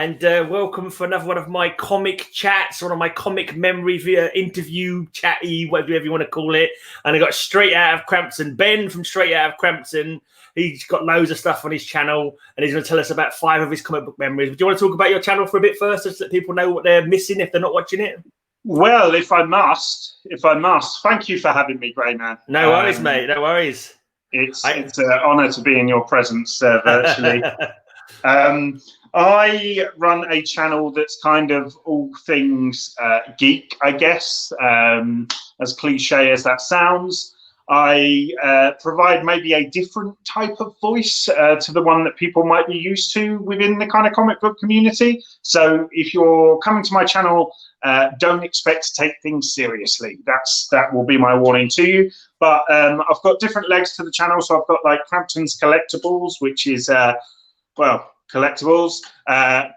And welcome for another one of my comic chats, one of my comic memory via interview, chatty, whatever you want to call it. And I got Straight Out of Crampton, Ben from Straight Out of Crampton. He's got loads of stuff on his channel, and he's going to tell us about 5 of his comic book memories. Do you want to talk about your channel for a bit first, just so that people know what they're missing if they're not watching it? Well, if I must, thank you for having me, Grey Man. No worries, mate. No worries. It's an honour to be in your presence virtually. I run a channel that's kind of all things geek, I guess, as cliche as that sounds. I provide maybe a different type of voice to the one that people might be used to within the kind of comic book community. So if you're coming to my channel, don't expect to take things seriously. That will be my warning to you. But I've got different legs to the channel. So I've got like Crampton's Collectibles, which is, collectibles,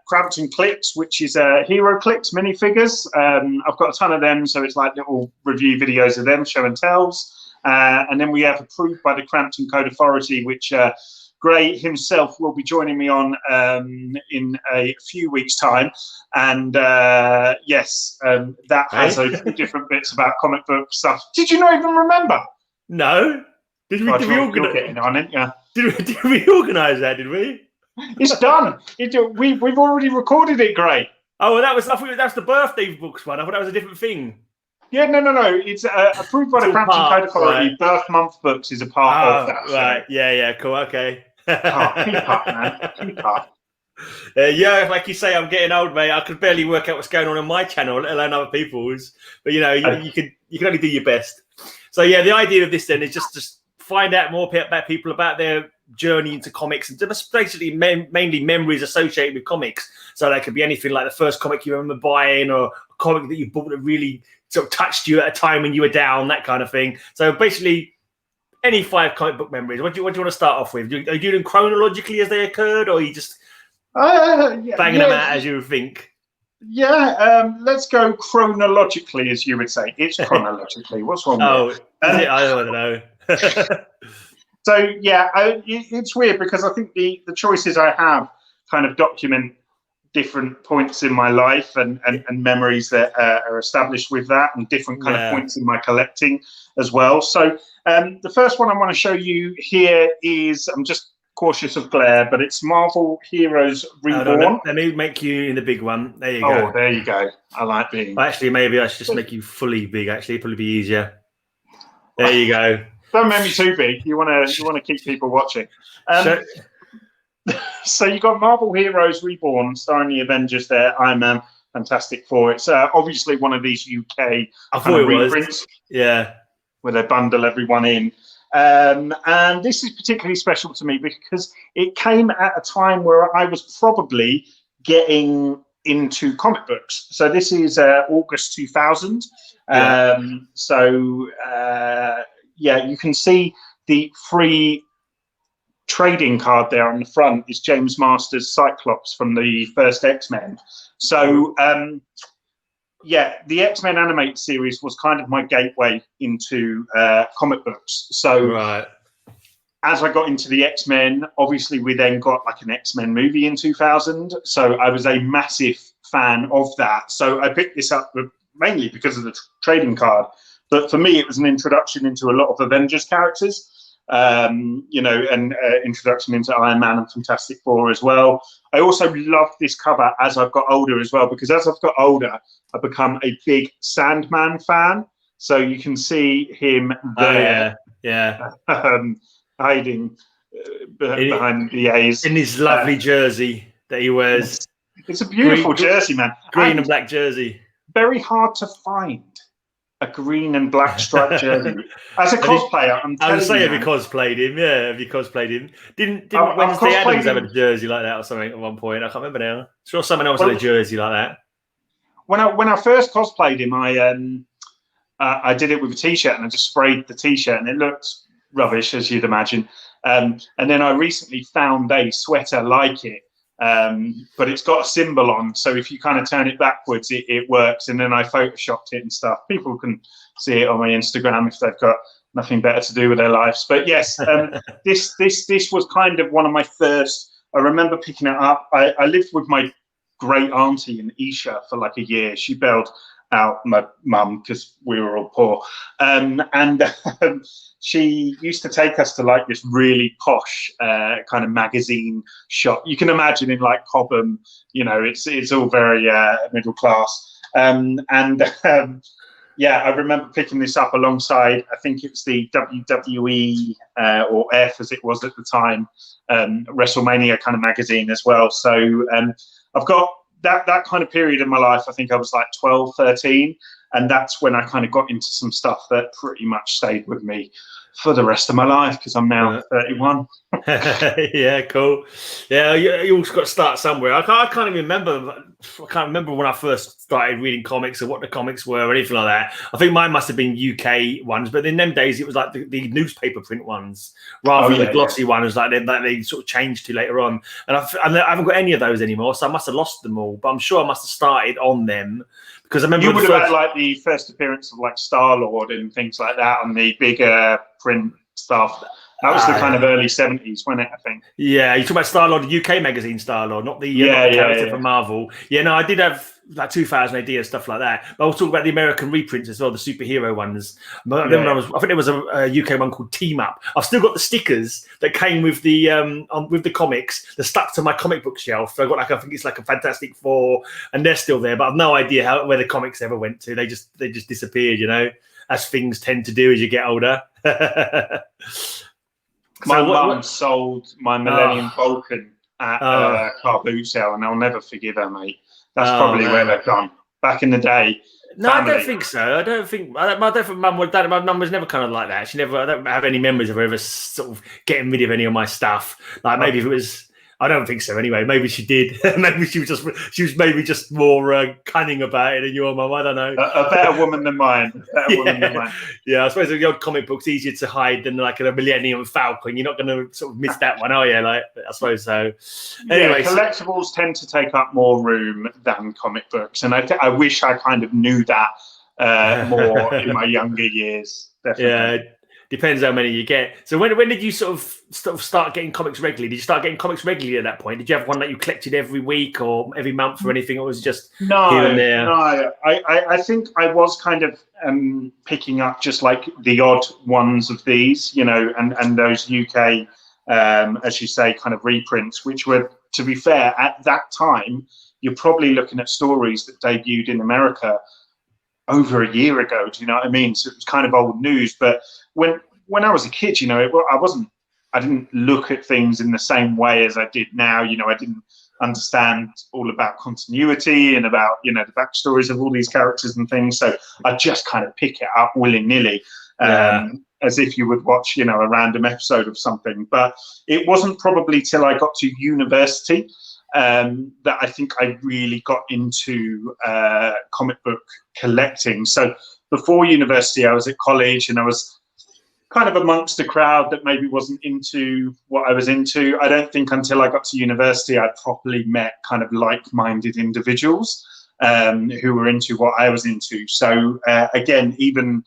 Crampton Clips, which is hero clips, minifigures. I've got a ton of them, so it's like little review videos of them, show and tells. And then we have Approved by the Crampton Code Authority, which Gray himself will be joining me on in a few weeks' time. And yes, that has a few different bits about comic book stuff. Did you not even remember? No. Did we organise that, did we? It's done. We've already recorded it, Gray. Oh, well, I thought that was the birthday books one. I thought that was a different thing. Yeah, no. It's Approved by the Crampton Code Authority. Right. Birth month books is a part of that. Right. Yeah. Cool. Okay. Keep up, man. Keep up. Yeah, like you say, I'm getting old, mate. I could barely work out what's going on my channel, let alone other people's. But you know, you can only do your best. So yeah, the idea of this then is just find out more about people, about their journey into comics, and just basically mainly memories associated with comics. So that could be anything like the first comic you remember buying, or a comic that you bought that really sort of touched you at a time when you were down, that kind of thing. So basically, any 5 comic book memories. What do you want to start off with? Are you doing them chronologically as they occurred, or are you just banging them out as you think? Yeah, let's go chronologically, as you would say. It's chronologically. What's wrong with it? I don't know. So yeah, it's weird because I think the choices I have kind of document different points in my life and memories that are established with that, and different kind of points in my collecting as well. So the first one I want to show you here is, I'm just cautious of glare, but it's Marvel Heroes Reborn. Let me make you in the big one. There you go. Oh, there you go. I like being. Actually, maybe I should just make you fully big. Actually, it'd probably be easier. There you go. Don't make me too big. You want to keep people watching. So you got Marvel Heroes Reborn, starring the Avengers there. Iron Man, Fantastic Four. It's obviously one of these UK reprints. Yeah, where they bundle everyone in. And this is particularly special to me because it came at a time where I was probably getting into comic books. So this is August 2000. Yeah, you can see the free trading card there on the front is James Masters' Cyclops from the first X-Men. So yeah, the X-Men animated series was kind of my gateway into comic books. So as I got into the X-Men, obviously we then got like an X-Men movie in 2000. So I was a massive fan of that. So I picked this up mainly because of the trading card. But for me, it was an introduction into a lot of Avengers characters, and introduction into Iron Man and Fantastic Four as well. I also loved this cover as I've got older as well, because as I've got older, I've become a big Sandman fan. So you can see him there, hiding behind the A's. In his lovely jersey that he wears. It's a beautiful jersey, man. Green and black jersey. Very hard to find a green and black striped jersey. As a cosplayer, I'm telling you. I would say, have you cosplayed him? Yeah, have you cosplayed him? Didn't Wednesday Addams have a jersey like that or something at one point? I can't remember now. Sure, someone else had a jersey like that. When I first cosplayed him, I did it with a t-shirt, and I just sprayed the t-shirt, and it looked rubbish, as you'd imagine. And then I recently found a sweater like it. But it's got a symbol on, so if you kind of turn it backwards, it works. And then I photoshopped it and stuff. People can see it on my Instagram if they've got nothing better to do with their lives. But yes, this was kind of one of my first. I remember picking it up. I lived with my great auntie in Isha for like a year. She bailed out my mum because we were all poor, and she used to take us to like this really posh kind of magazine shop. You can imagine in like Cobham, you know, it's all very middle class, yeah, I remember picking this up alongside, I think it was the WWE or F as it was at the time, WrestleMania kind of magazine as well. So I've got that kind of period in my life. I think I was like 12, 13. And that's when I kind of got into some stuff that pretty much stayed with me for the rest of my life, because I'm now 31. Yeah, cool. Yeah, you also got to start somewhere. I can't even remember. I can't remember when I first started reading comics or what the comics were or anything like that. I think mine must have been UK ones, but in them days it was like the newspaper print ones rather than the glossy ones like they sort of changed to later on. And I haven't got any of those anymore, so I must have lost them all. But I'm sure I must have started on them. Because I remember you would have had like the first appearance of like Star-Lord and things like that on the bigger print stuff. That was the kind of early 70s, wasn't it, I think? Yeah, you're talking about Star-Lord, the UK magazine Star-Lord, not the character from Marvel. Yeah, no, I did have like 2000 AD and stuff like that. But I was talking about the American reprints as well, the superhero ones. I think there was a UK one called Team Up. I've still got the stickers that came with the comics that stuck to my comic book shelf. So I got I think it's like a Fantastic Four, and they're still there. But I've no idea where the comics ever went to. They just disappeared, you know, as things tend to do as you get older. My mum sold my Millennium Falcon at a car boot sale, and I'll never forgive her, mate. That's probably where they've gone. Back in the day. No, family. I don't think so. I don't think mum or dad. My mum was never kind of like that. I don't have any memories of her ever sort of getting rid of any of my stuff. Like maybe if it was. I don't think so. Anyway, maybe she did. Maybe she was maybe just more cunning about it than your mum. I don't know. A better woman than mine. Yeah, I suppose the old comic book's easier to hide than like a Millennium Falcon. You're not going to sort of miss that one, are you? Like, I suppose so. Anyway, collectibles tend to take up more room than comic books, and I wish I kind of knew that more in my younger years. Definitely. Yeah. Depends how many you get. So when did you sort of start getting comics regularly? Did you start getting comics regularly at that point? Did you have one that you collected every week or every month or anything? Or was it just here and there? No. I think I was kind of picking up just like the odd ones of these, you know, and those UK, as you say, kind of reprints, which were, to be fair, at that time, you're probably looking at stories that debuted in America over a year ago. Do you know what I mean? So it was kind of old news. But when I was a kid, you know, I didn't look at things in the same way as I did now. You know, I didn't understand all about continuity and about, you know, the backstories of all these characters and things. So I just kind of pick it up willy-nilly, as if you would watch, you know, a random episode of something. But it wasn't probably till I got to university that I think I really got into comic book collecting. So before university, I was at college and I was kind of amongst a crowd that maybe wasn't into what I was into. I don't think until I got to university, I properly met kind of like-minded individuals who were into what I was into. So again, even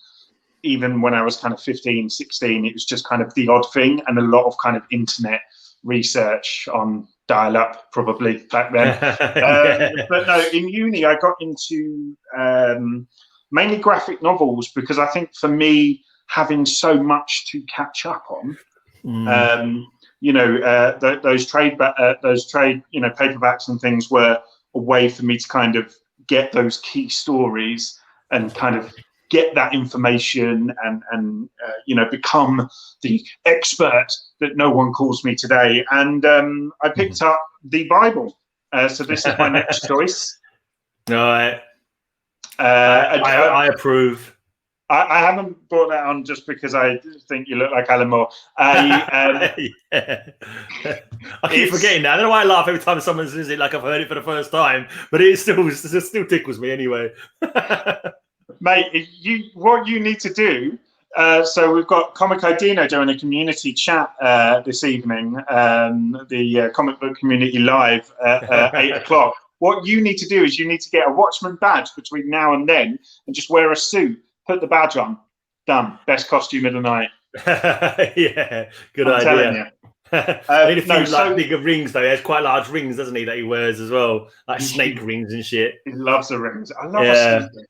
when I was kind of 15, 16, it was just kind of the odd thing and a lot of kind of internet research on dial-up probably back then. But no, in uni, I got into mainly graphic novels because I think for me, having so much to catch up on, you know, those trade, you know, paperbacks and things were a way for me to kind of get those key stories and kind of get that information and you know, become the expert that no one calls me today. And I picked up the Bible. So this is my next choice. No, I approve. I haven't brought that on just because I think you look like Alan Moore. I keep forgetting that. I don't know why I laugh every time someone says it like I've heard it for the first time, but it still tickles me anyway. Mate, what you need to do, so we've got Comic Idino doing a community chat this evening, the comic book community live at 8 o'clock. What you need to do is you need to get a Watchman badge between now and then and just wear a suit. Put the badge on. Done. Best costume of the night. Yeah, good idea. I need a few No, bigger rings though. He has quite large rings, doesn't he, that he wears as well, like snake rings and shit. He loves the rings. I love a snake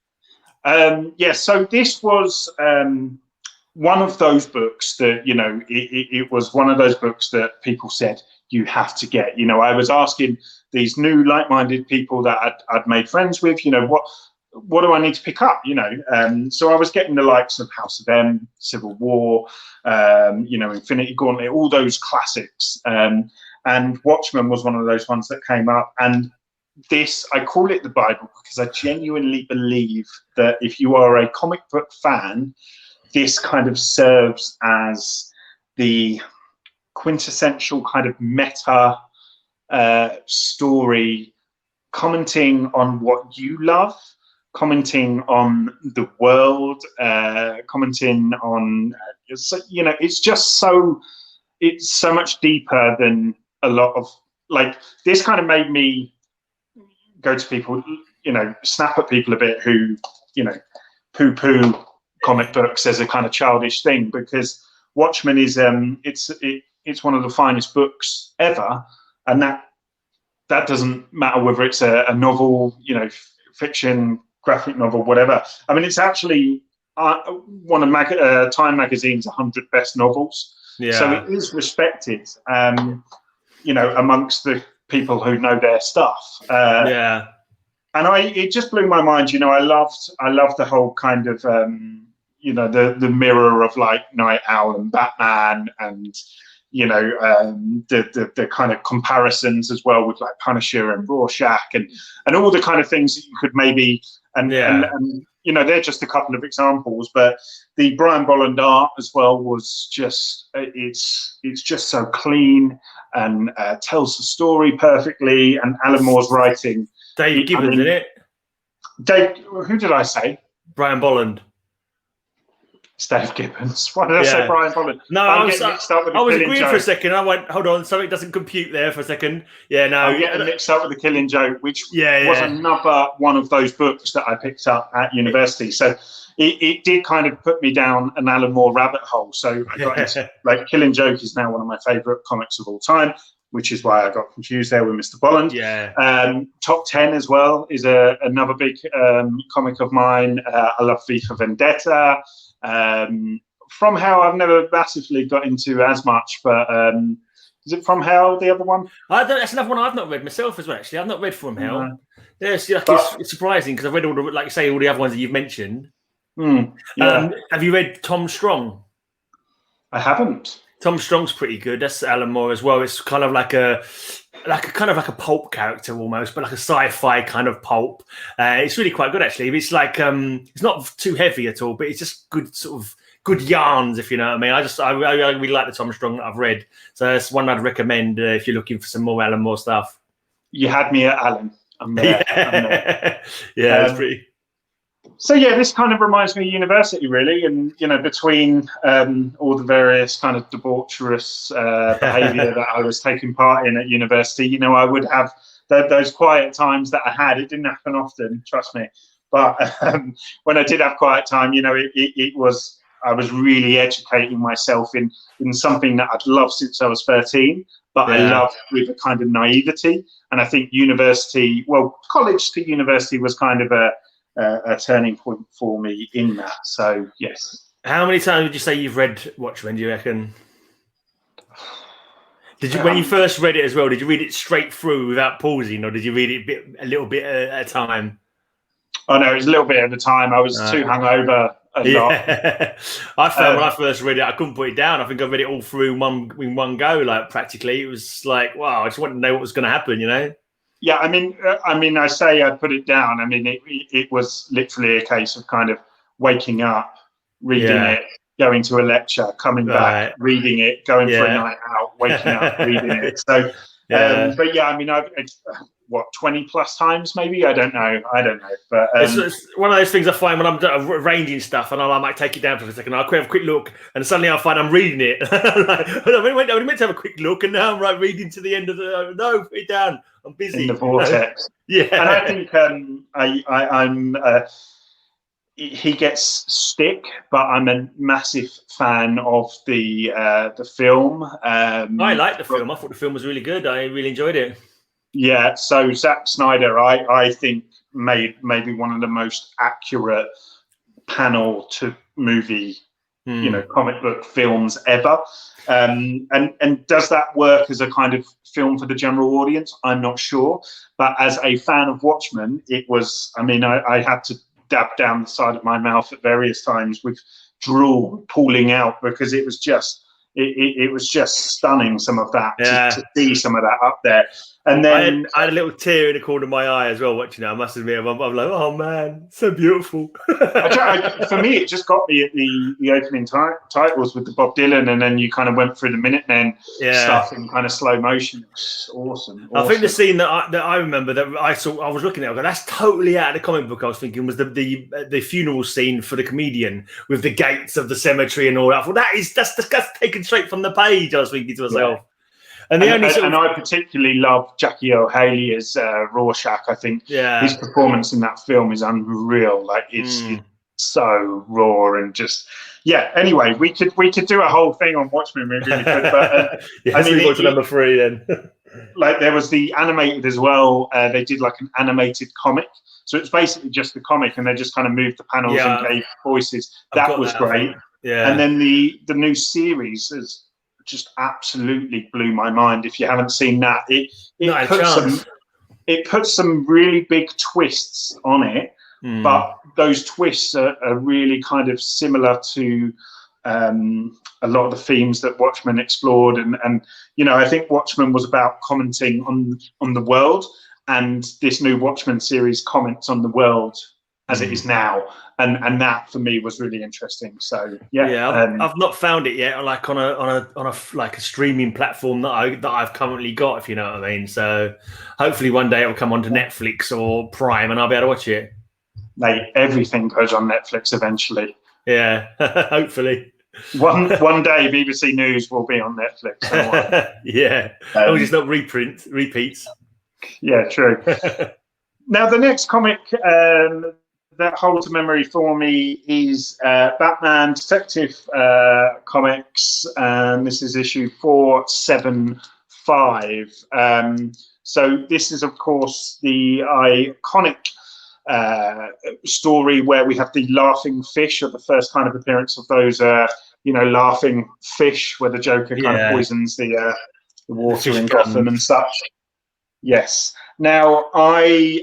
ring. So this was one of those books that, it was one of those books that people said you have to get. I was asking these new like-minded people that I'd made friends with, what do I need to pick up? So I was getting the likes of House of M, Civil War, Infinity Gauntlet, all those classics. And Watchmen was one of those ones that came up. And this, I call it the Bible because I genuinely believe that if you are a comic book fan, this kind of serves as the quintessential kind of meta story, commenting on what you love, commenting on the world, commenting on, it's just it's so much deeper than a lot of, like, this kind of made me go to people, snap at people a bit who, poo-poo comic books as a kind of childish thing, because Watchmen is, it's one of the finest books ever, and that doesn't matter whether it's a novel, fiction, graphic novel, whatever. I mean, it's actually one of Time Magazine's 100 best novels. Yeah. So it is respected, amongst the people who know their stuff. And it just blew my mind. I loved the whole kind of, the mirror of like Night Owl and Batman, and the kind of comparisons as well with like Punisher and Rorschach and all the kind of things that you could maybe and they're just a couple of examples, but the Brian Bolland art as well was just it's just so clean and tells the story perfectly, and Alan Moore's writing. Dave Gibbons, isn't it? Dave, who did I say? Brian Bolland. It's Dave Gibbons. Why did I say Brian Bolland? No, I was agreeing for a second. I went, hold on, something doesn't compute there for a second. Yeah, no. I'm getting mixed up with The Killing Joke, which was another one of those books that I picked up at university. So it did kind of put me down an Alan Moore rabbit hole. So I got into, like, Killing Joke is now one of my favourite comics of all time, which is why I got confused there with Mr. Bolland. Yeah. Top 10 as well is another big comic of mine. I love V for Vendetta. From Hell, I've never massively got into as much, but is it From Hell, the other one? That's another one I've not read myself as well, actually. I've not read From Hell. It's surprising because I've read all the other ones that you've mentioned. Have you read Tom Strong? I haven't. Tom Strong's pretty good. That's Alan Moore as well. It's kind of like a pulp character almost, but like a sci-fi kind of pulp. It's really quite good actually. It's like it's not too heavy at all, but it's just good yarns, if you know what I mean. I really like the Tom Strong that I've read, so that's one I'd recommend if you're looking for some more Alan Moore stuff. You had me at Alan. I'm there. Yeah, it's pretty. So yeah, this kind of reminds me of university, really, and between all the various kind of debaucherous behaviour that I was taking part in at university, I would have those quiet times that I had. It didn't happen often, trust me, but when I did have quiet time, I was really educating myself in something that I'd loved since I was 13, but I loved with a kind of naivety. And I think college to university was kind of a turning point for me in that. So yes. How many times would you say you've read Watchmen, do you reckon? Did you, when you first read it as well, did you read it straight through without pausing, or did you read it a little bit at a time? Oh no, it was a little bit at a time. I was too hungover a lot. I found when I first read it, I couldn't put it down. I think I read it all through in one go, like practically. It was like, wow, I just wanted to know what was going to happen, Yeah, I mean, I say I put it down. I mean, it was literally a case of kind of waking up, reading it, going to a lecture, coming back, reading it, going for a night out, waking up, reading it. So, but yeah, I mean, I've 20 plus times maybe. I don't know. But it's one of those things I find when I'm arranging stuff, and I might take it down for a second. I'll have a quick look, and suddenly I'll find I'm reading it. I meant to have a quick look, and now I'm reading to the end of the. No, put it down. I'm busy. In the vortex. Yeah. And I think I'm he gets stick, but I'm a massive fan of the film. I liked the film. I thought the film was really good. I really enjoyed it. Yeah, so Zack Snyder, I think made maybe one of the most accurate panel to movie, comic book films ever. And does that work as a kind of film for the general audience? I'm not sure, but as a fan of Watchmen, it was. I mean, I had to dab down the side of my mouth at various times with drool pooling out because it was just. It was just stunning, some of that, to see some of that up there. And then I had a little tear in the corner of my eye as well watching it. I must admit, I'm like, oh man, so beautiful. For me, it just got me at the opening titles with the Bob Dylan, and then you kind of went through the Minutemen stuff in kind of slow motion. It was awesome. I think the scene that I remember that I saw, I was looking at, I go, that's totally out of the comic book. I was thinking was the funeral scene for the comedian with the gates of the cemetery and all that. I thought that's taken straight from the page. I was thinking to myself. And I particularly love Jackie O'Haley as Rorschach. I think his performance in that film is unreal. Like it's so raw and just Anyway, we could do a whole thing on Watchmen. We really could. But I mean, go to number 3 then. Like there was the animated as well. They did like an animated comic, so it's basically just the comic, and they just kind of moved the panels and gave voices. That was great. Yeah. And then the new series is just absolutely blew my mind. If you haven't seen that, it puts some really big twists on it, but those twists are really kind of similar to a lot of the themes that Watchmen explored, and I think Watchmen was about commenting on the world, and this new Watchmen series comments on the world as it is now. And that for me was really interesting. So I've not found it yet, like on a like a streaming platform that I've currently got, if you know what I mean. So hopefully one day it will come onto Netflix or Prime, and I'll be able to watch it. Mate, everything goes on Netflix eventually. Yeah, hopefully. One day BBC News will be on Netflix. Or just not repeats. Yeah, true. Now the next comic that holds a memory for me is Batman Detective Comics, and this is issue 475. So this is, of course, the iconic story where we have the laughing fish, or the first kind of appearance of those, laughing fish, where the Joker kind of poisons the water in Gotham and such. Yes. Now I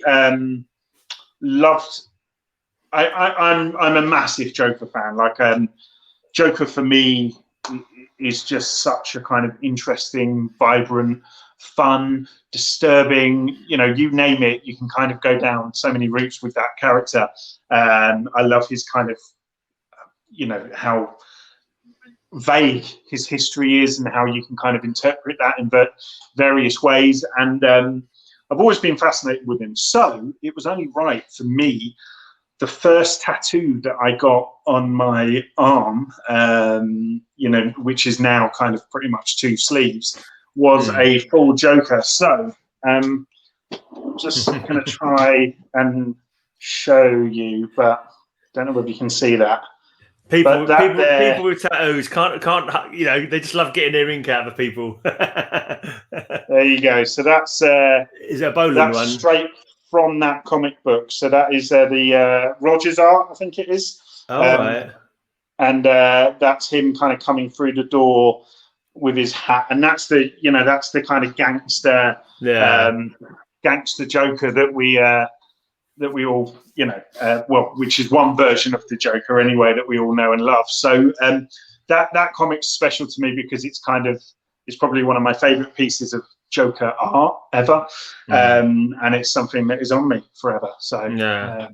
loved. I'm a massive Joker fan. Like Joker for me is just such a kind of interesting, vibrant, fun, disturbing. You name it, you can kind of go down so many routes with that character. I love his kind of, how vague his history is and how you can kind of interpret that in various ways. And I've always been fascinated with him. So it was only right for me. The first tattoo that I got on my arm, which is now kind of pretty much 2 sleeves, was a full Joker. So just going to try and show you, but don't know whether you can see that. People with tattoos can't. They just love getting their ink out of people. There you go. So that's is it a bowling one? Straight from that comic book. So that is the Rogers art, I think it is. Oh, right. And that's him kind of coming through the door with his hat, and that's the kind of gangster Joker that we all which is one version of the Joker anyway that we all know and love. So that comic's special to me because it's probably one of my favorite pieces of Joker art ever, and it's something that is on me forever. So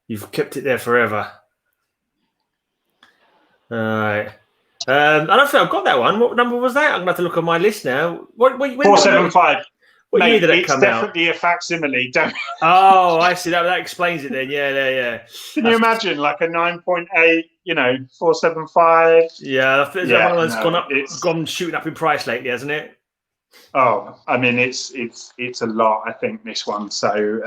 you've kept it there forever. All right. I don't think I've got that one. What number was that? I'm gonna have to look on my list now. When 475. What year did it come out? It's definitely a facsimile. Oh, I see. That explains it then. Yeah. Can you imagine like a 9.8? 475. Yeah, one of those gone shooting up in price lately, hasn't it? Oh, I mean, it's a lot. I think this one. So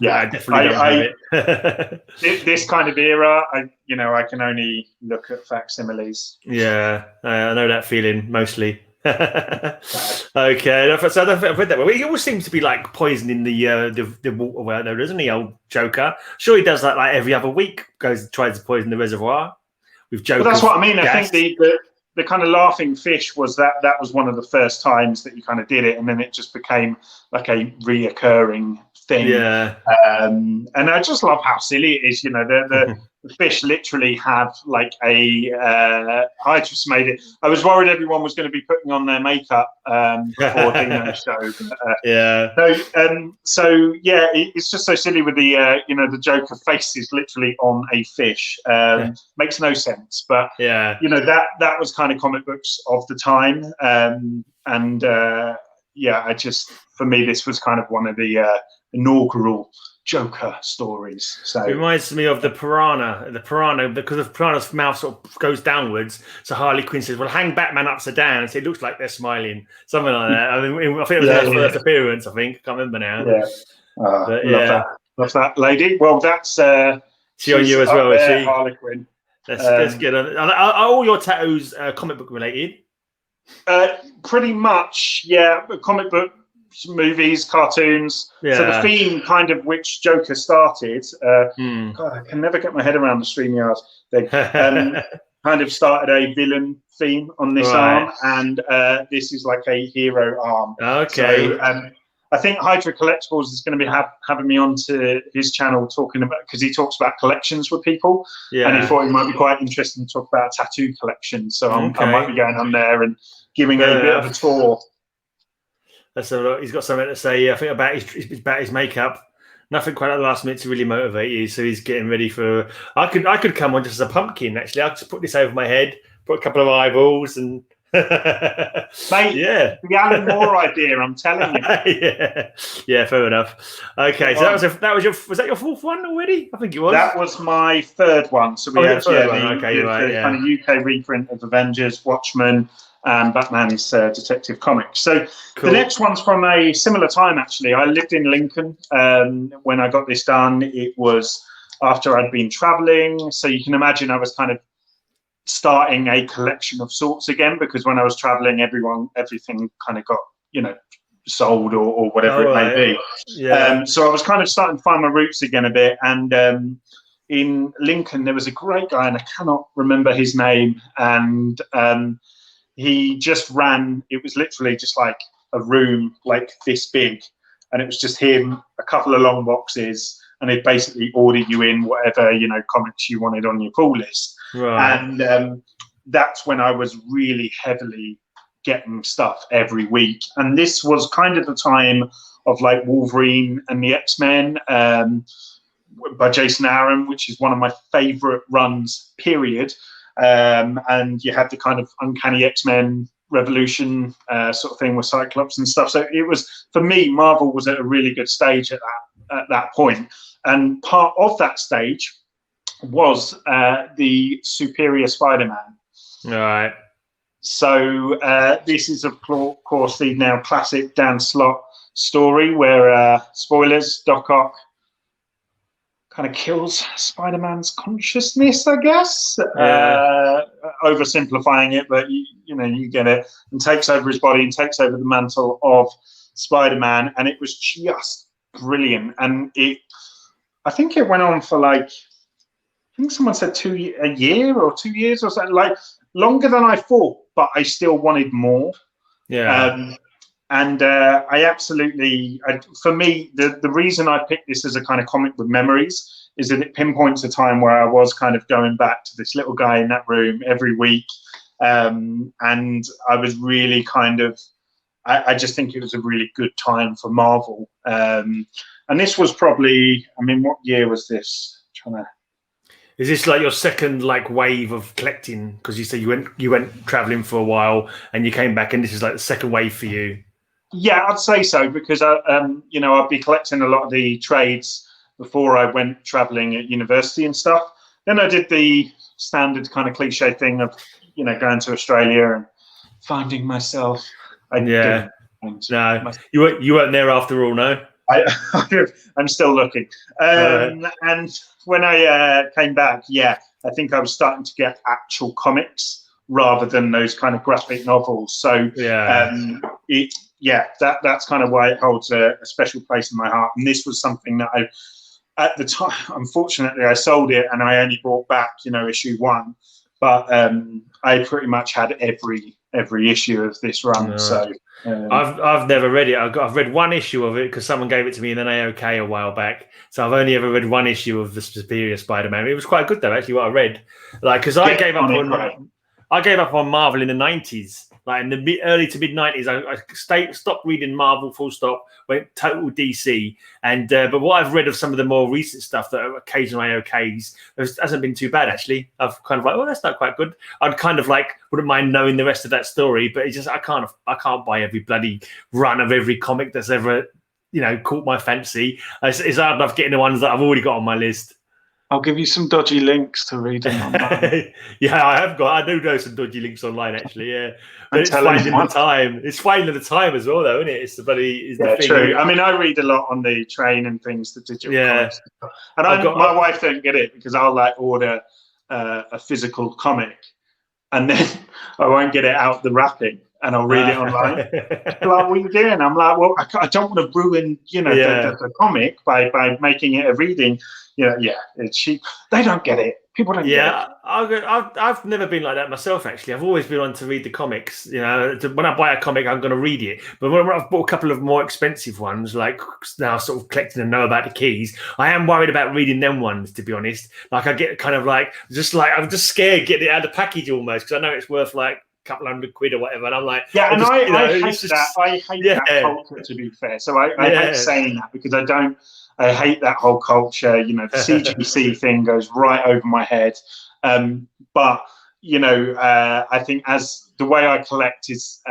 Yeah, I definitely don't have it. This kind of era, I can only look at facsimiles. Yeah, I know that feeling mostly. Okay, so I don't think I've read that one. He always seems to be like poisoning the water well, though, doesn't he, old Joker? Sure, he does that like every other week. Tries to poison the reservoir with Joker. But that's what I mean. I think the kind of laughing fish was that was one of the first times that you kind of did it, and then it just became like a reoccurring thing. Yeah. And I just love how silly it is. The fish literally have like I just made it. I was worried everyone was going to be putting on their makeup before doing the show. But, yeah. So yeah, it's just so silly with the Joker face is literally on a fish. Makes no sense, but yeah, that was kind of comic books of the time. For me, this was kind of one of the inaugural Joker stories. So it reminds me of the piranha, because the piranha's mouth sort of goes downwards. So Harley Quinn says, "Well, hang Batman upside down." So it looks like they're smiling, something like that. I think it was her first appearance. I think, I can't remember now. Yeah, love that lady. Well, that's she on you as well, is she? Harley Quinn. That's good. Are all your tattoos comic book related? Pretty much, yeah. Comic book, movies, cartoons. Yeah. So the theme kind of which Joker started. God, I can never get my head around the StreamYard thing. Kind of started a villain theme on this arm, and this is like a hero arm. Okay. So, I think Hydra Collectibles is going to be having me onto his channel talking about, because he talks about collections with people, and he thought it might be quite interesting to talk about a tattoo collection. So I might be going on there and giving a bit of a tour. He's got something to say. I think about his makeup. Nothing quite at the last minute to really motivate you. So he's getting ready for. I could come on just as a pumpkin. Actually, I could just put this over my head, put a couple of eyeballs, and. Mate, yeah, the Alan Moore idea. I'm telling you. yeah, fair enough. Okay, so was that your fourth one already? I think it was. That was my third one. So we had the kind of UK reprint of Avengers, Watchmen, and Batman's Detective Comics. So the next one's from a similar time. Actually, I lived in Lincoln when I got this done. It was after I'd been traveling, so you can imagine I was kind of starting a collection of sorts again, because when I was traveling, everything kind of got sold or whatever it may be. Yeah. So I was kind of starting to find my roots again a bit, and in Lincoln there was a great guy, and I cannot remember his name, and he just ran. It was literally just like a room like this big, and it was just him, a couple of long boxes, and they'd basically order you in whatever comics you wanted on your pull list. Right. And that's when I was really heavily getting stuff every week. And this was kind of the time of like Wolverine and the X-Men by Jason Aaron, which is one of my favorite runs, period. And you had the kind of Uncanny X-Men Revolution sort of thing with Cyclops and stuff. So it was, for me, Marvel was at a really good stage at that point. And part of that stage was the Superior Spider-Man. All right. So this is, of course, the now classic Dan Slott story where, spoilers, Doc Ock kind of kills Spider-Man's consciousness, I guess. Yeah. Oversimplifying it, but you get it. And takes over his body and takes over the mantle of Spider-Man. And it was just brilliant. And I think it went on for like, I think someone said a year or 2 years or something, like longer than I thought, but I still wanted more. Yeah. And I absolutely, for me, the reason I picked this as a kind of comic with memories is that it pinpoints a time where I was kind of going back to this little guy in that room every week. And I was really kind of, I just think it was a really good time for Marvel. And this was probably, what year was this? Is this like your second like wave of collecting? Because you said you went traveling for a while and you came back, and this is like the second wave for you. Yeah, I'd say so, because I'd be collecting a lot of the trades before I went traveling at university and stuff. Then I did the standard kind of cliche thing of going to Australia and finding myself. No, you weren't there after all, no. I'm still looking. And when I came back, I think I was starting to get actual comics rather than those kind of graphic novels. So that's kind of why it holds a special place in my heart. And this was something that at the time, unfortunately, I sold it and I only brought back, issue 1. But I pretty much had every issue of this run. No. So I've never read it. I've read one issue of it because someone gave it to me in an AOK a while back. So I've only ever read one issue of the Superior Spider-Man. It was quite good though, actually. What I read, because I gave up on Marvel in the 90s. Like in the early to mid 90s, I stopped reading Marvel full stop, went total DC. And but what I've read of some of the more recent stuff that are occasional AOKs, hasn't been too bad actually. I've kind of like, oh, that's not quite good. I'd kind of wouldn't mind knowing the rest of that story, but it's just I can't buy every bloody run of every comic that's ever caught my fancy. It's hard enough getting the ones that I've already got on my list. I'll give you some dodgy links to read them online. I do know some dodgy links online actually. Yeah, but it's finding the time. It's finding the time as well, though, isn't it? It's the bloody. True. I mean, I read a lot on the train and things. The digital comics. And my wife don't get it because I'll order a physical comic, and then I won't get it out the wrapping, and I'll read it online. Like, what are you doing? I'm like, well, I don't want to ruin the comic by making it a reading. It's cheap. They don't get it. People don't get it. I've never been like that myself, actually. I've always been on to read the comics. When I buy a comic, I'm going to read it. But when I've bought a couple of more expensive ones, like now sort of collecting and know about the keys, I am worried about reading them ones, to be honest. I get kind of I'm just scared getting it out of the package almost because I know it's worth a couple $100 or whatever, and I'm like, I hate that. I hate that culture, to be fair. So I hate saying that because I hate that whole culture. The CGC thing goes right over my head. But I think as the way I collect is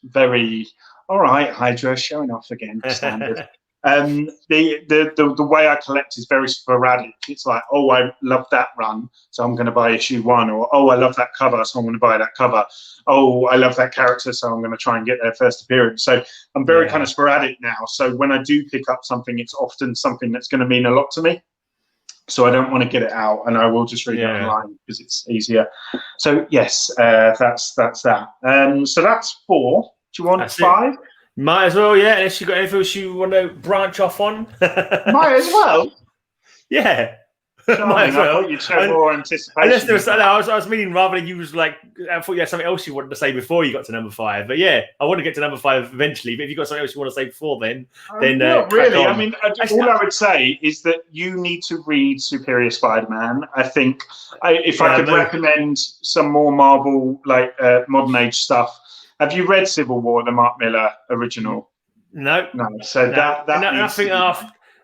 very all right. Hydra showing off again, standard. The way I collect is very sporadic. It's like, oh, I love that run, so I'm going to buy issue 1, or oh, I love that cover, so I'm going to buy that cover. Oh, I love that character, so I'm going to try and get their first appearance. So I'm very kind of sporadic now. So when I do pick up something, it's often something that's going to mean a lot to me. So I don't want to get it out, and I will just read it online because it's easier. So yes, that's that. So that's 4. Do you want 5? Might as well, yeah. Unless you got anything else you want to branch off on. Might as well. Yeah. Might as well. I thought you'd show more anticipation. Unless there was, I was meaning rather than you was I thought you had something else you wanted to say before you got to number 5. But yeah, I want to get to number 5 eventually. But if you've got something else you want to say before then not really. I mean, all I would say is that you need to read Superior Spider-Man. I think if I could recommend some more Marvel modern age stuff. Have you read Civil War, the Mark Millar original? No. So that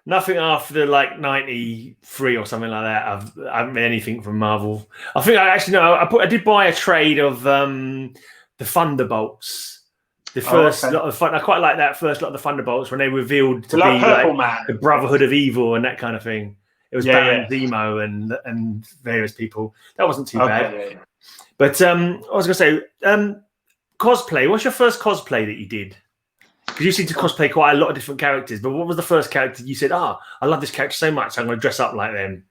nothing after 93 or something like that. I haven't read anything from Marvel. I think I did buy a trade of the Thunderbolts. The first lot of fun. I quite like that first lot of the Thunderbolts when they revealed to be the Brotherhood of Evil and that kind of thing. It was Baron Zemo and various people. That wasn't too bad. Yeah. But I was going to say. Cosplay. What's your first cosplay that you did? Because you seem to cosplay quite a lot of different characters. But what was the first character you said, I love this character so much, I'm going to dress up like them?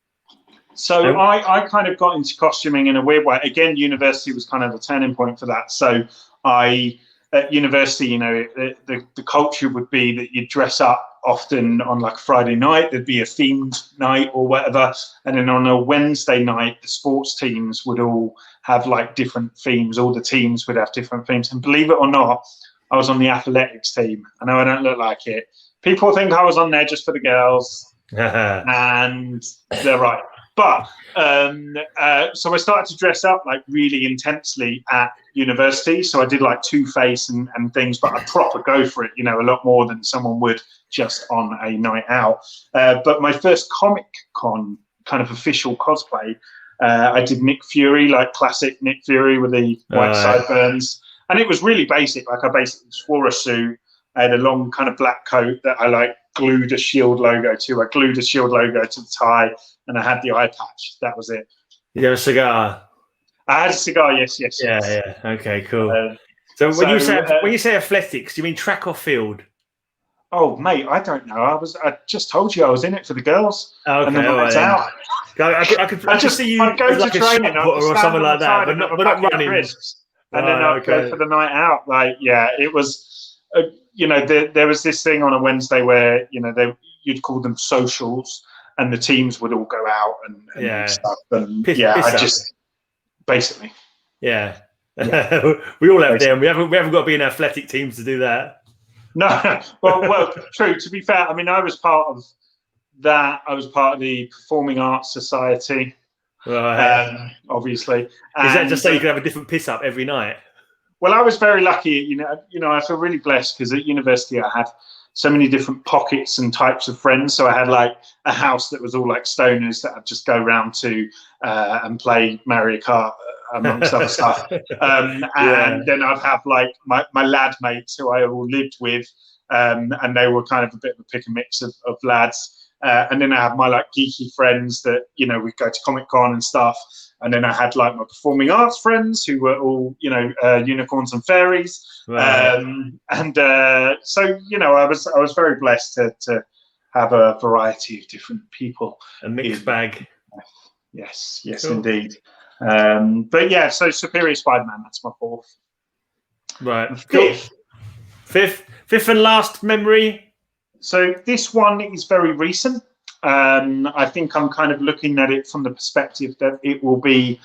So I kind of got into costuming in a weird way. Again, university was kind of a turning point for that. So at university, the culture would be that you'd dress up often on Friday night. There'd be a themed night or whatever. And then on a Wednesday night, the sports teams would all have different themes. All the teams would have different themes. And believe it or not, I was on the athletics team. I know I don't look like it. People think I was on there just for the girls. And they're right. But so I started to dress up really intensely at university. So I did Two-Face and things, but I proper go for it, a lot more than someone would just on a night out. But my first Comic Con kind of official cosplay, I did Nick Fury, classic Nick Fury with the white sideburns. And it was really basic. I basically just wore a suit. I had a long kind of black coat that I glued a Shield logo to. I glued a Shield logo to the tie, and I had the eye patch. That was it. You have a cigar? I had a cigar. Yes. Yeah. Okay, cool. So when you say athletics, do you mean track or field? Oh, mate, I don't know. I just told you I was in it for the girls. Okay, and then all I right, was then. out. I could see you I'd go as to like a training, shot I'd putter or stand something on like the that, side but and have a not packet of running. crisps, and then Right, I'd go for the night out. Like, yeah, it was, there was this thing on a Wednesday where, you'd call them socials, and the teams would all go out and stuff. And piss I up. just, basically. Yeah. Yeah. We all have them. We haven't got to be in athletic teams to do that. No, well, true. To be fair, I mean, I was part of that. I was part of the Performing Arts Society, Right. obviously. Is that just so you can have a different piss up every night? Well, I was very lucky. I feel really blessed because at university I had so many different pockets and types of friends. So I had like a house that was all like stoners that I'd just go round to and play Mario Kart amongst other stuff. And then I'd have like my lad mates who I all lived with, and they were kind of a bit of a pick and mix of lads. And then I had my like geeky friends that, we'd go to Comic Con and stuff. And then I had like my performing arts friends who were all, unicorns and fairies. Right. So, I was very blessed to have a variety of different people. A mixed bag. Yes, Cool. Indeed. But yeah, so Superior Spider-Man, that's my fourth. Right. Fifth and last memory. So this one is very recent. I think I'm kind of looking at it from the perspective that it will be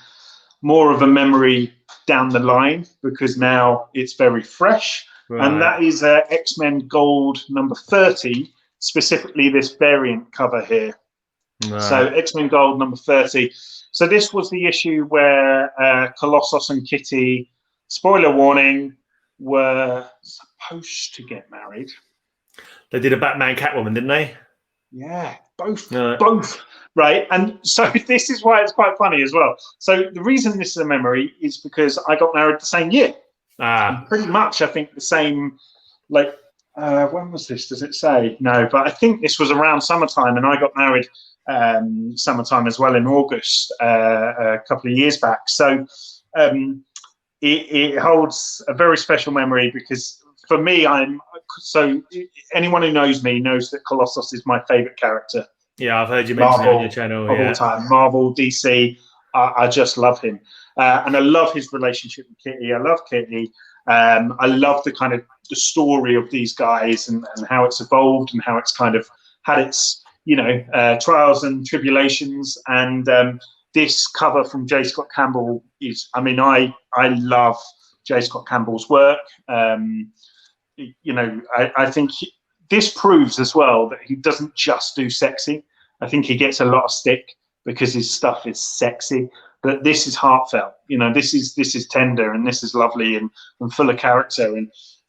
more of a memory down the line because now it's very fresh. Right. And that is X-Men Gold number 30, specifically this variant cover here. Right. So X-Men Gold number 30. So this was the issue where Colossus and Kitty, spoiler warning, were supposed to get married. They did a Batman Catwoman, didn't they? Yeah, both, right? And so this is why it's quite funny as well. So the reason this is a memory is because I got married the same year. And pretty much, I think the same, like, when was this? Does it say? No, but I think this was around summertime, and I got married summertime as well in August a couple of years back. So it holds a very special memory because for me, anyone who knows me knows that Colossus is my favorite character. Yeah, I've heard you mention it on your channel. Of all time, Marvel, DC, I just love him. And I love his relationship with Kitty. I love Kitty. I love the kind of the story of these guys and how it's evolved and how it's kind of had its, trials and tribulations. And this cover from J. Scott Campbell is, I love J. Scott Campbell's work. I think this proves as well that he doesn't just do sexy. I think he gets a lot of stick because his stuff is sexy, but this is heartfelt. This is tender and this is lovely and full of character.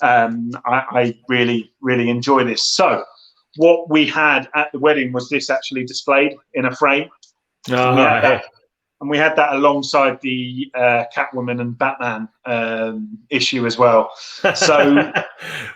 And I really, really enjoy this. So what we had at the wedding was this actually displayed in a frame. And we had that alongside the Catwoman and Batman issue as well. So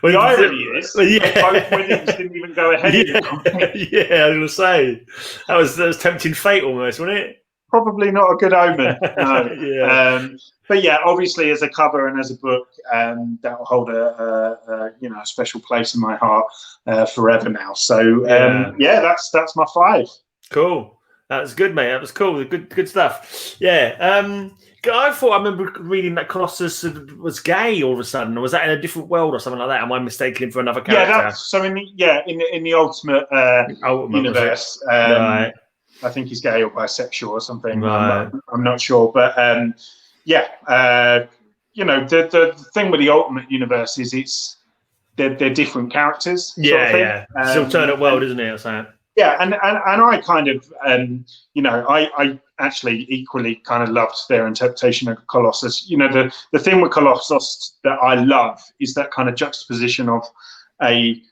the irony is, both weddings didn't even go ahead. Yeah, I was going to say that was tempting fate almost, wasn't it? Probably not a good omen. No. But yeah, obviously as a cover and as a book, that will hold a special place in my heart forever now. So that's my 5. Cool. That was good, mate. That was cool. Good stuff. Yeah. I thought I remember reading that Colossus was gay all of a sudden, or was that in a different world or something like that? Am I mistaking him for another character? Yeah, so in the Ultimate universe, right. I think he's gay or bisexual or something. Right. I'm not sure, but the thing with the Ultimate universe is they're different characters. Yeah. It's alternate world, isn't it? So. Yeah, and I kind of, I actually equally kind of loved their interpretation of Colossus. The thing with Colossus that I love is that kind of juxtaposition of a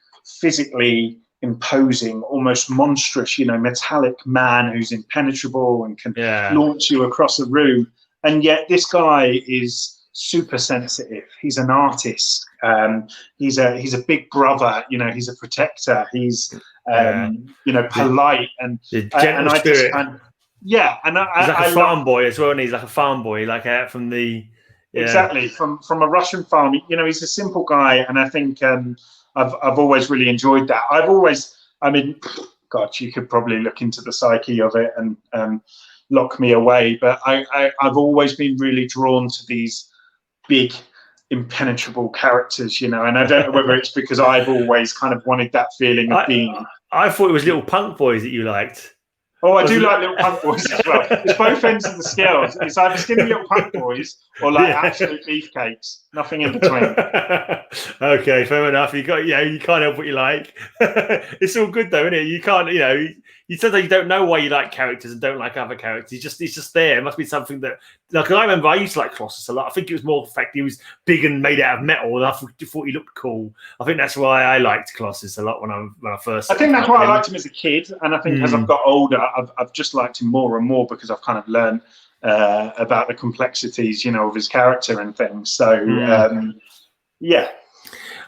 physically imposing, almost monstrous, metallic man who's impenetrable and can launch you across a room. And yet this guy is super sensitive. He's an artist. He's a big brother. He's a protector. He's polite and gentle spirit. He's like a farm boy as well, and he's like a farm boy, like out from the exactly from a Russian farm. He's a simple guy, and I think I've always really enjoyed that. I mean, God, you could probably look into the psyche of it and lock me away, but I've always been really drawn to these big, impenetrable characters, you know, and I don't know whether it's because I've always kind of wanted that feeling of being. I thought it was little punk boys that you liked. Oh, I do like little punk boys as well. It's both ends of the scales. It's either skinny little punk boys or like absolute beefcakes. Nothing in between. Okay, fair enough. You can't help what you like. It's all good though, isn't it? You can't, you sometimes you don't know why you like characters and don't like other characters. It's just there. It must be something that, like, I remember I used to like Colossus a lot. I think it was more the fact he was big and made out of metal, and I thought he looked cool. I think that's why I liked Colossus a lot when I first. I think that's why I liked him as a kid, and I think as I've got older, I've just liked him more and more because I've kind of learned about the complexities, of his character and things. So, yeah.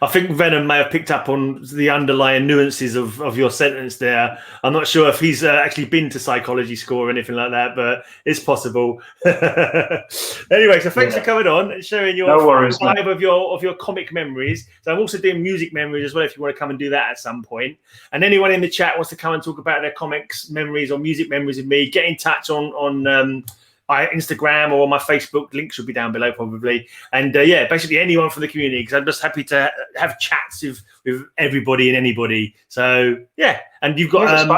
I think Venom may have picked up on the underlying nuances of your sentence there. I'm not sure if he's actually been to psychology school or anything like that, but it's possible. Anyway, so thanks for coming on and sharing your vibe of your comic memories. So I'm also doing music memories as well, if you want to come and do that at some point. And anyone in the chat wants to come and talk about their comics memories or music memories with me, get in touch on Instagram or my Facebook. Link should be down below probably. And basically anyone from the community, because I'm just happy to have chats with everybody and anybody. So and you've got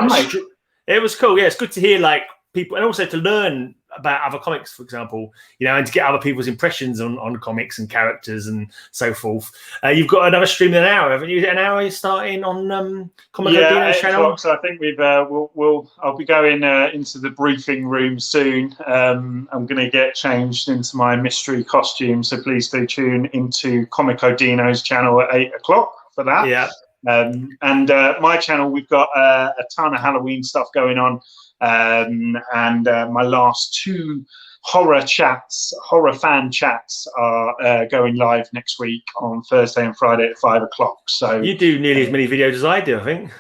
it was cool. It's good to hear like people, and also to learn about other comics, for example, and to get other people's impressions on comics and characters and so forth. You've got another stream in an hour, haven't you? An hour starting on Comic Odino's channel. So I think I'll be going into the briefing room soon. I'm going to get changed into my mystery costume, so please stay tuned into Comic Odino's channel at 8 o'clock for that. Yeah. And my channel, we've got a ton of Halloween stuff going on. And my last 2 horror fan chats are going live next week on Thursday and Friday at 5 o'clock. So you do nearly as many videos as I do, I think.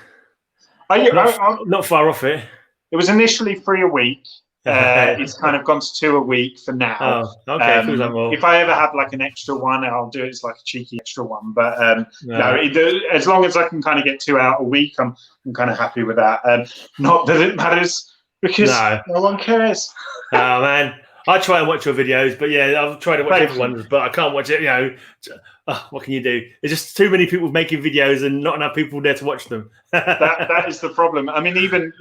Not far off it. It was initially 3 a week. It's kind of gone to 2 a week for now. Oh, okay. If I ever have like an extra one, I'll do it as like a cheeky extra one. But as long as I can kind of get 2 out a week, I'm kind of happy with that. Not that it matters, because no one cares. Oh man, I try and watch your videos, but I've tried to watch everyone's, but I can't watch it. What can you do? There's just too many people making videos and not enough people there to watch them. that is the problem. I mean, even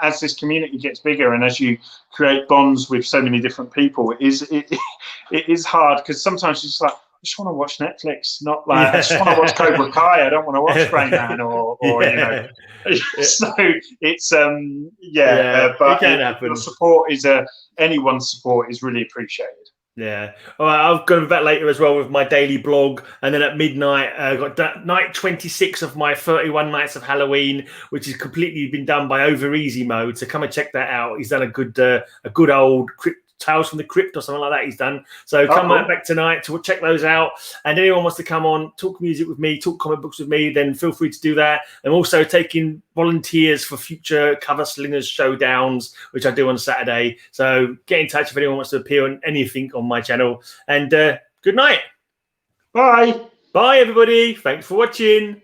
as this community gets bigger and as you create bonds with so many different people, it is hard, because sometimes it's just like, I just want to watch Netflix, not like I just want to watch Cobra Kai. I don't want to watch Sprayman or So it's but the support is anyone's support is really appreciated. Yeah. All right, I'll go back later as well with my daily blog, and then at midnight I've got night 26 of my 31 nights of Halloween, which has completely been done by Over Easy Mode. So come and check that out. He's done a good old Tales from the Crypt or something like that he's done. So come back tonight to check those out. And anyone wants to come on, talk music with me, talk comic books with me, then feel free to do that. I'm also taking volunteers for future Cover Slingers showdowns, which I do on Saturday. So get in touch if anyone wants to appear on anything on my channel. And good night. Bye. Bye, everybody. Thanks for watching.